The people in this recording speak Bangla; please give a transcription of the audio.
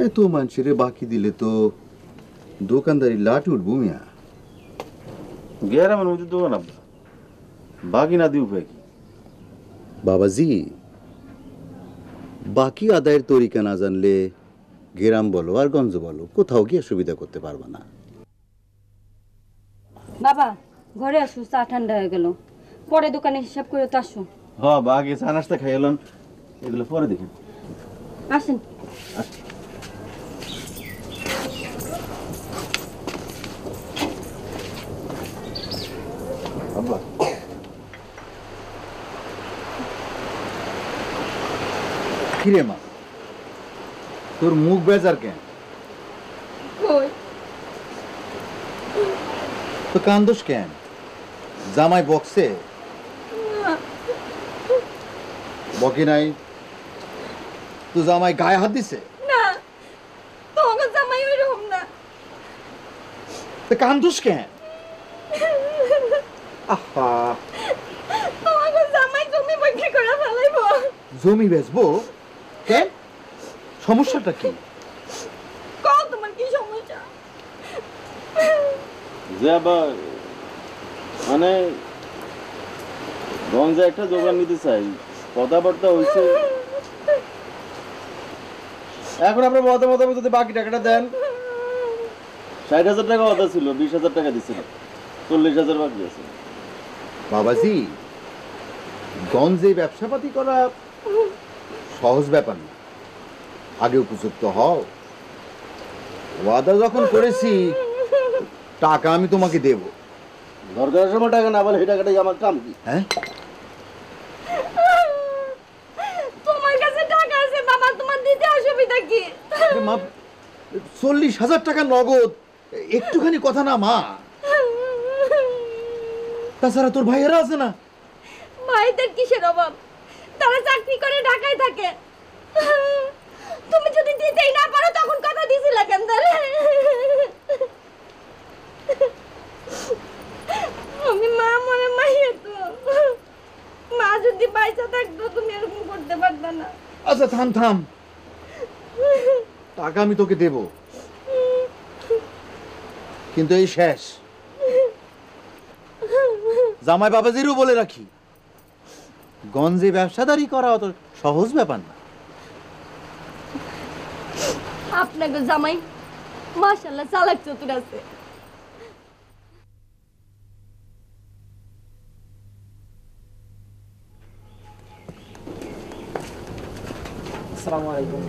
এত মানুষের বাকি দিলে তো দোকানদারি লাট উঠবো মিয়া। গ্রামের মধ্যে দোকান আব্বা, বাকি না দিও ভাই কি? বাবাজি, বাকি আদায়ের তরিকা না জানলে গ্রাম বলো আর গঞ্জ বলো কোথাও গিয়ে সুবিধা করতে পারবা না। বাবা ঘরে আসো, চা ঠান্ডা হয়ে গেল, পরে দোকানে হিসাব করে তো আসো। হ্যাঁ বাকি চা নাস্তা খাই এলাম, এগুলো পরে দেখেন। আসেন। আব্বা কিরে মা, তোর মুখ বেজার কেন? কই তো কান্দোস কেন? জামাই বক্সে বকে নাই তো? জামাই গায়ে হাত দিছে না, তোমাকে জামাই ওইরকম না। তো কান্দোস কেন? আহা, তোমাকে জামাই জমি বিক্রি করে ফেলাইবো। জমি বেচবো কেন? সমস্যাটা কি? কও তোমার কি সমস্যা? যে আবার মানে গঞ্জে একটা দোকান নিতে চাই, কথাবার্তা হয়েছে। এখন আপনার মতামত যদি বাকি টাকাটা দেন, 60,000 টাকা কথা ছিল, 20,000 টাকা দিছিল, 40,000 বাকি আছে। বাবাজি, গঞ্জে ব্যবসাপাতি করা সহজ ব্যাপার না। আগে উপযুক্ত হও। ওয়াদা যখন করেছি টাকা আমি তোমাকে দেব। দরকারের সময় টাকা না বলে এই টাকাটাই আমার কাম কি? হ্যাঁ, তোমার কাছে টাকা আছে বাবা, তোমার দিতে অসুবিধা কি? আরে মা, 40,000 টাকা নগদ একটুখানি কথা না মা। তাছাড়া তোর ভাইয়েরা আছে না? ভাইদের কিসের অভাব? তারা চাকরি করে ঢাকায় থাকে। তুমি যদি দিতেই না পারো তখন কথা দিছিলা কেন তাহলে? আমি মা মনে মাইয়া তো, মা যদি পয়সা থাকতো তুমি এরকম করতে পারতে না। আচ্ছা থাম থাম, টাকা আমি তোকে দেব, কিন্তু এই শেষ। জামাই বাবাজিরও বলে রাখি, গঞ্জে ব্যবসাদারি করা অত সহজ ব্যাপার না। আপনাকে জামাই মাশাআল্লাহ চালাক চতুর আছে। আসসালামু আলাইকুম।